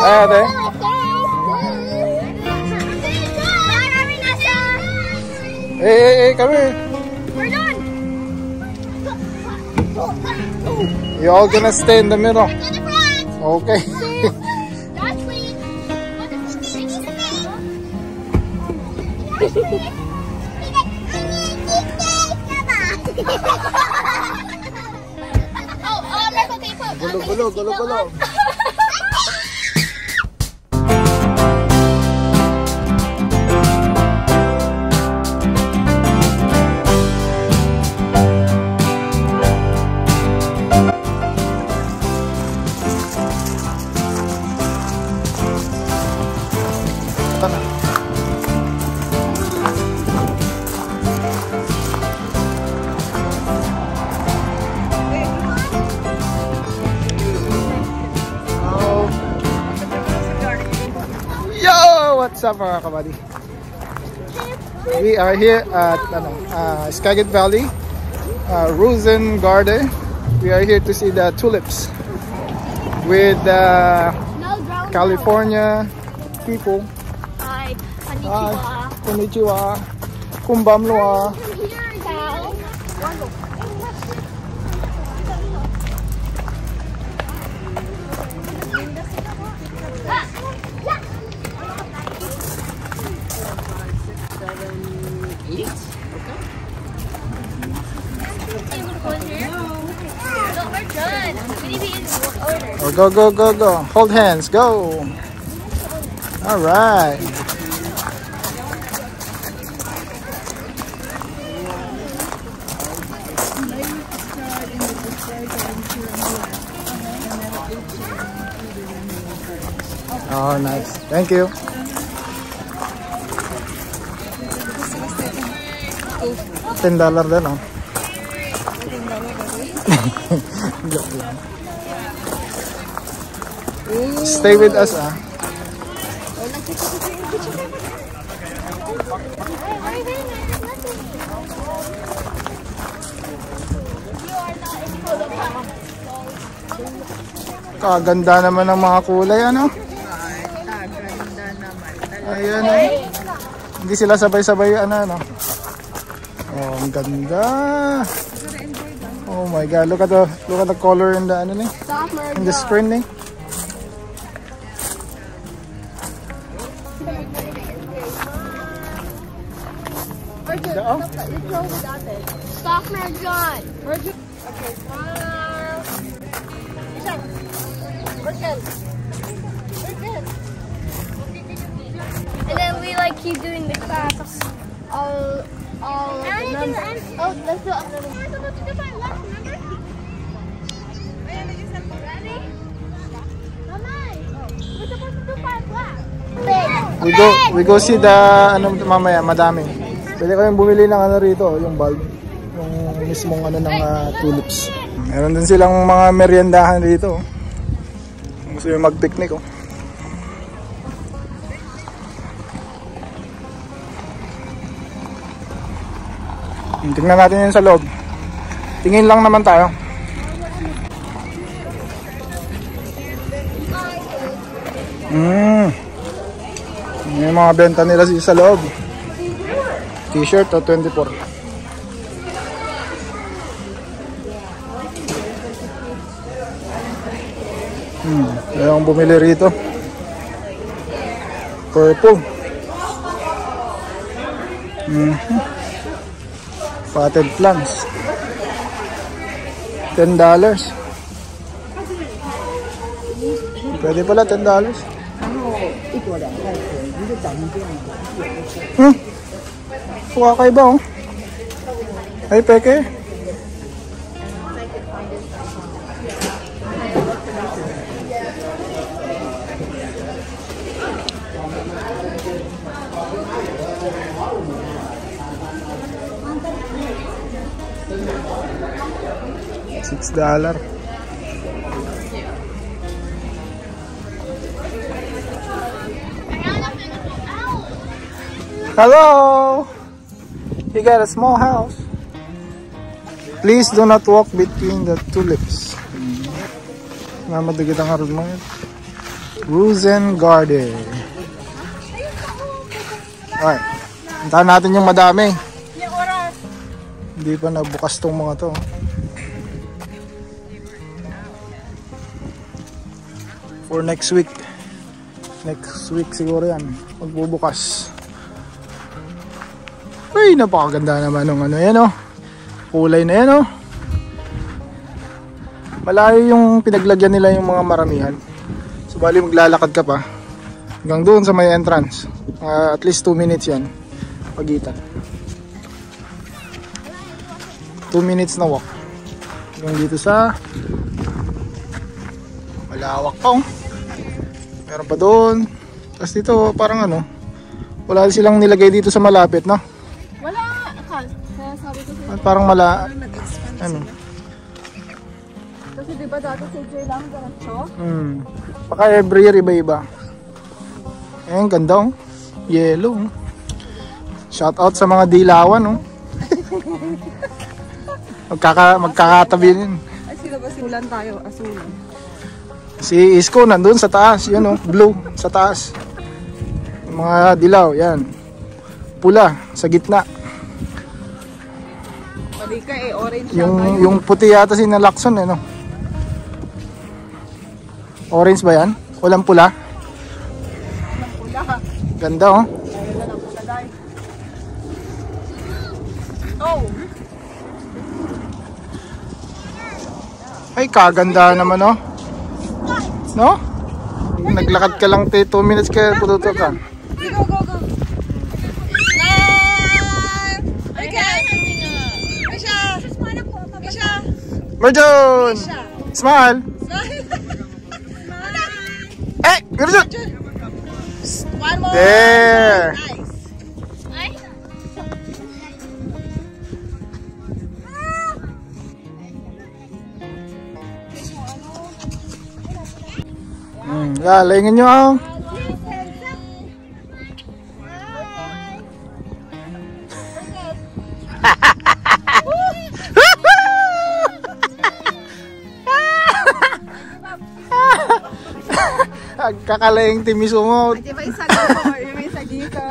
Hi, ate. Hey, come here. We're done. You all gonna stay in the middle. Okay. Gulo. What's up mga kabady? We are here at Skagit Valley, Rosengarde. We are here to see the tulips with California people. Hi, konnichiwa, kumbamloa. Oh, go. Hold hands, go. All right. Oh, nice. Thank you. $10 din, oh. Stay with us, ah. Kaganda naman ng mga kulay, ano? Ayan, oh. Hindi sila sabay-sabay, ano? Oh, ang ganda. Oh my God, look at the color in the in the screen, eh. Stock Mergon. Okay, smile. We're good. And then we like keep doing the class all the numbers. Oh, let's do another one. We're supposed to do 5 left, remember? Ready? Mama, we're supposed to do 5 left. We go see the mamaya, madami. Pwede kayong bumili ng rito, yung bulb, yung mismong ng tulips. Meron din silang mga meriendahan rito. Gusto yung mag-picnic, oh. Tingnan natin yun sa loob. Tingin lang naman tayo. May mga benta nila sa loob. T-shirt o 24. Kaya akong bumili rito. Purple. Potted plants. $10. Pwede pala $10. Kuha kayo ba, oh? Ay, peke. $6. Hello! You got a small house. Please do not walk between the tulips. Mamadagit ang harap mo yun. Rosengarten. Alright. Puntahan natin yung madami. Hindi pa nabukas tong mga to. For next week. Next week siguro yan. Magbubukas. Uy, napakaganda naman ng ano yan, oh. Kulay na yan, oh. Malayo yung pinaglagyan nila yung mga maramihan. So bali maglalakad ka pa hanggang doon sa may entrance. At least 2 minutes yan pagitan. 2 minutes na walk hanggang dito sa malawak pa, oh. Meron pa doon. Tapos dito parang ano, wala silang nilagay dito sa malapit, no? Wala. Kaya sabi ko sa'yo. Parang ano. Kasi diba dati si Jay lang diretso? Baka every year iba-iba. Ayan, ganda, oh. Yellow, oh. Shout out sa mga dilawan, oh. Magkakatabi din. Ay, sila ba simulan tayo? Asulan. Si Isko nandun sa taas, yun, oh. Blue sa taas. Yung mga dilaw, yan. Pula sa gitna. Pali ka eh, orange Yung puti yata si Nalakson, eh, no? Orange ba yan? Walang pula? Walang pula. Ganda, oh. Walang pula, guys. Oh! Ay, kaganda naman, oh. No? Naglakad ka lang 2 minutes kaya pututo ka. Go, go, go! Okay! Misha! Misha! Merjon! Smile! Eh! Merjon! One more! There! Nice! Lalingin nyo, oh. Kakalayang timiso mo. Di ba isa dito? May isa dito.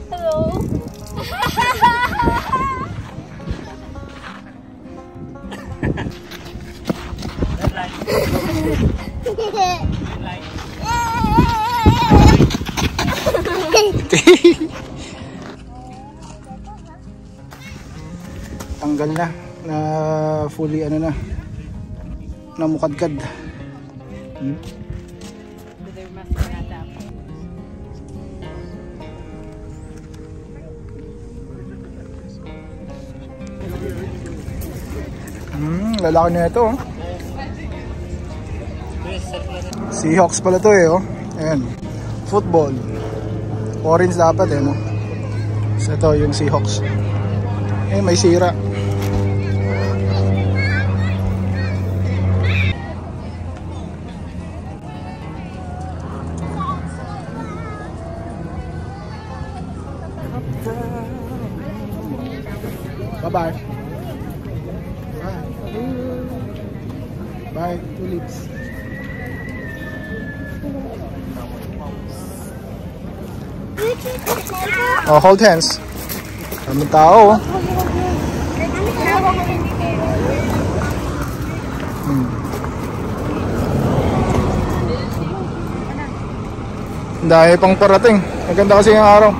Hello? Tanggal na fully ano na mukadkad. Lalaki na ito, oh. Seahawks pala to, eh, oh. Ayan. Football. Orange dapat, eh, no? So ito yung Seahawks. Eh, may sira. Bye-bye. Bye, tulips. Oh, hold hands. Daming tao, oh. Dahil pang parating. Maganda kasi yung araw.